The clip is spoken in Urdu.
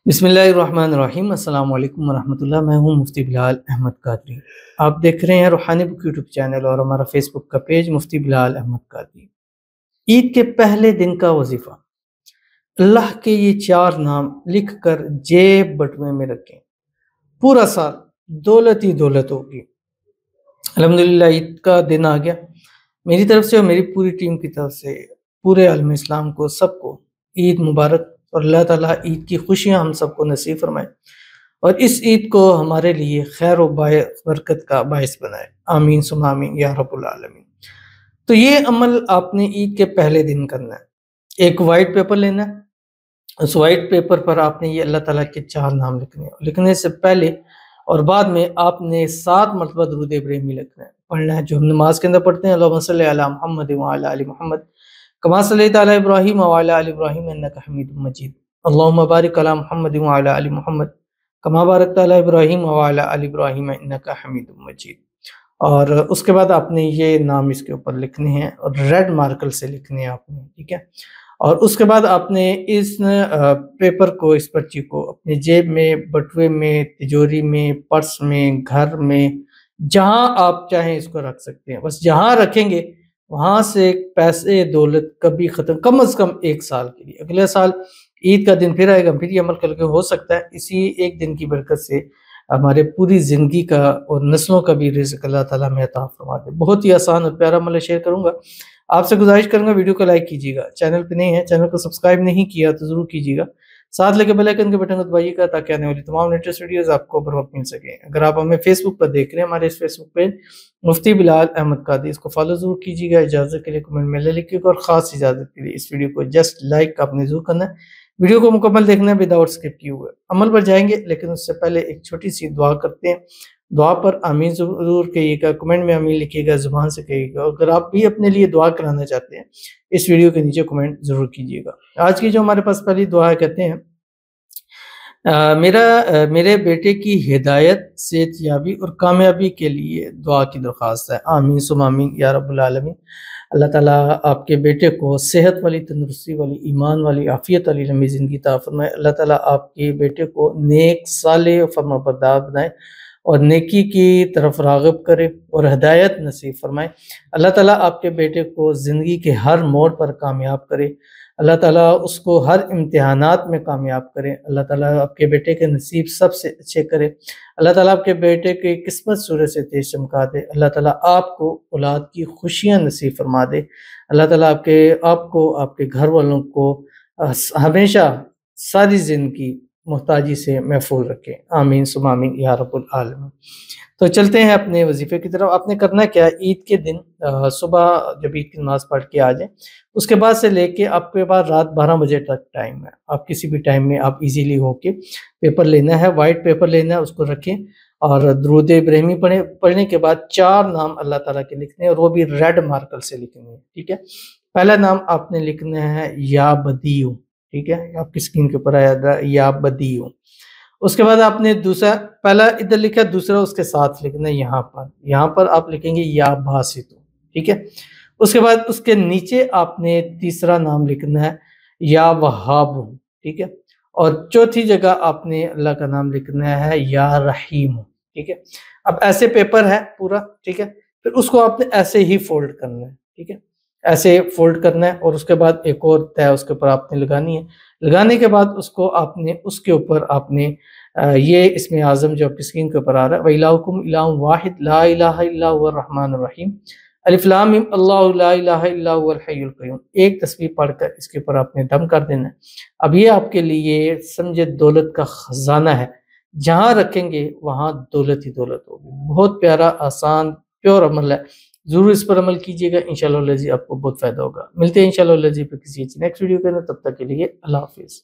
بسم اللہ الرحمن الرحیم۔ السلام علیکم ورحمۃ اللہ۔ میں ہوں مفتی بلال احمد قادری۔ آپ دیکھ رہے ہیں روحانی بک یوٹیوب چینل اور ہمارا فیس بک کا پیج مفتی بلال احمد قادری۔ عید کے پہلے دن کا وظیفہ، اللہ کے یہ 4 نام لکھ کر جیب بٹوے میں رکھیں، پورا سال دولت ہی دولت ہوگی۔ الحمدللہ عید کا دن آ گیا۔ میری طرف سے اور میری پوری ٹیم کی طرف سے پورے عالم اسلام کو سب کو عید مبارک، اور اللہ تعالیٰ عید کی خوشیاں ہم سب کو نصیب فرمائے اور اس عید کو ہمارے لیے خیر و برکت کا باعث بنائے، آمین ثم آمین یا رب العالمین۔ تو یہ عمل آپ نے عید کے پہلے دن کرنا ہے۔ ایک وائٹ پیپر لینا ہے، اس وائٹ پیپر پر آپ نے یہ اللہ تعالیٰ کے 4 نام لکھنے ہیں۔ لکھنے سے پہلے اور بعد میں آپ نے 7 مرتبہ درود ابراہیمی لکھنا ہے، پڑھنا ہے جو ہم نماز کے اندر پڑھتے ہیں، اللہم صلی علی محمد وعلی آل محمد کما صلیت علی ابراہیم وعلی آل ابراہیم انک حمید مجید، اللہم بارک علی محمد وعلی آل محمد کما بارکت علی ابراہیم وعلی آل ابراہیم انک حمید مجید۔ اور اس کے بعد آپ نے یہ نام اس کے اوپر لکھنے ہیں اور ریڈ مارکر سے لکھنے ہیں آپ نے، ٹھیک ہے۔ اور اس کے بعد آپ نے اس پیپر کو، اس پرچی کو اپنے جیب میں، بٹوے میں، تجوری میں، پرس میں، گھر میں، جہاں آپ چاہیں اس کو رکھ سکتے ہیں۔ بس جہاں رکھیں گے وہاں سے پیسے دولت کبھی ختم، کم از کم 1 سال کے لیے۔ اگلے سال عید کا دن پھر آئے گا، پھر یہ عمل کر کے ہو سکتا ہے اسی ایک دن کی برکت سے ہمارے پوری زندگی کا اور نسلوں کا بھی رزق اللہ تعالیٰ میں عطا فرما دے۔ بہت ہی آسان اور پیارا عمل شیئر کروں گا، آپ سے گزارش کروں گا ویڈیو کو لائک کیجیے گا، چینل پہ نہیں ہے چینل کو سبسکرائب نہیں کیا تو ضرور کیجیے گا، ساتھ لے کے بیل آئیکن کے بٹن کو دبائیے گا تاکہ آنے والی تمام لیٹسٹ ویڈیوز آپ کو بر وقت مل سکیں۔ اگر آپ ہمیں فیس بک پر دیکھ رہے ہیں، ہمارے اس فیس بک پہ مفتی بلال احمد قادری، اس کو فالو ضرور کیجیے گا۔ اجازت کے لیے کمنٹ میں لکھیے گا، اور خاص اجازت کے لیے اس ویڈیو کو جسٹ لائک آپ نے ضرور کرنا ہے، ویڈیو کو مکمل دیکھنا ہے وداؤٹ اسکپ کیے ہوئے۔ عمل پر جائیں گے لیکن اس سے پہلے ایک چھوٹی سی دعا کرتے ہیں۔ دعا پر آمین ضرور کہیے گا، کمنٹ میں آمین لکھیے گا، زبان سے کہیے گا۔ اگر آپ بھی اپنے لیے دعا کرانا چاہتے ہیں اس ویڈیو کے نیچے کمنٹ ضرور کیجیے گا۔ آج کی جو ہمارے پاس پہلی دعا ہے، کہتے ہیں میرے بیٹے کی ہدایت، صحت یابی اور کامیابی کے لیے دعا کی درخواست ہے، آمین ثم آمین یا رب العالمین۔ اللہ تعالیٰ آپ کے بیٹے کو صحت والی، تندرستی والی، ایمان والی، عافیت والی لمبی زندگی عطا فرمائے۔ اللہ تعالیٰ آپ کے بیٹے کو نیک، صالح اور فرمانبردار بنائے اور نیکی کی طرف راغب کرے اور ہدایت نصیب فرمائے۔ اللہ تعالیٰ آپ کے بیٹے کو زندگی کے ہر موڑ پر کامیاب کرے۔ اللہ تعالیٰ اس کو ہر امتحانات میں کامیاب کرے۔ اللہ تعالیٰ آپ کے بیٹے کے نصیب سب سے اچھے کرے۔ اللہ تعالیٰ آپ کے بیٹے کی قسمت سورج سے تیز چمکا دے۔ اللہ تعالیٰ آپ کو اولاد کی خوشیاں نصیب فرما دے۔ اللہ تعالیٰ آپ کو آپ کے گھر والوں کو ہمیشہ ساری زندگی محتاجی سے محفوظ رکھے، آمین ثم آمین یا رب العالمین۔ تو چلتے ہیں اپنے وظیفے کی طرف۔ آپ نے کرنا کیا، عید کے دن صبح جب عید کی نماز پڑھ کے آ جائیں، اس کے بعد سے لے کے آپ کے بعد رات 12 بجے تک ٹائم ہے، آپ کسی بھی ٹائم میں آپ ایزیلی ہو کے پیپر لینا ہے، وائٹ پیپر لینا ہے، اس کو رکھیں اور درود ابراہیمی پڑھنے کے بعد 4 نام اللہ تعالیٰ کے لکھنے ہیں، اور وہ بھی ریڈ مارکر سے لکھنے ہیں، ٹھیک ہے۔ پہلا نام آپ نے لکھنا ہے یا بدیو، ٹھیک ہے، آپ کی اسکرین کے اوپر آیا یا بدیو۔ اس کے بعد آپ نے دوسرا، پہلا ادھر لکھا، دوسرا اس کے ساتھ لکھنا ہے یہاں پر آپ لکھیں گے یا باسطو، ٹھیک ہے۔ اس کے بعد اس کے نیچے آپ نے تیسرا نام لکھنا ہے یا وہاب، ٹھیک ہے، اور چوتھی جگہ آپ نے اللہ کا نام لکھنا ہے یا رحیم، ٹھیک ہے۔ اب ایسے پیپر ہے پورا، ٹھیک ہے، پھر اس کو آپ نے ایسے ہی فولڈ کرنا ہے، ٹھیک ہے، ایسے فولڈ کرنا ہے، اور اس کے بعد ایک اور تہ اس کے اوپر آپ نے لگانی ہے۔ لگانے کے بعد اس کو آپ نے اس کے اوپر آپ نے یہ اسم اعظم جو آپ کی اسکرین کے اوپر آ رہا ہے، وَإِلَٰهُكُمْ إِلَٰهٌ وَاحِدٌ لَا إِلَٰهَ إِلَّا هُوَ الرَّحْمَٰنُ الرَّحِيمُ الف لام میم اللہ لا الہ الا هو الحی القیوم۔ ایک تسبیح پڑھ کر اس کے اوپر آپ نے دم کر دینا ہے۔ اب یہ آپ کے لیے سمجھے دولت کا خزانہ ہے، جہاں رکھیں گے وہاں دولت ہی دولت ہوگی۔ بہت پیارا، آسان، پیور عمل ہے، ضرور اس پر عمل کیجیے گا، انشاءاللہ العزیز آپ کو بہت فائدہ ہوگا۔ ملتے ہیں انشاءاللہ العزیز پہ کسی نیکسٹ ویڈیو کے اندر، تب تک کے لیے اللہ حافظ۔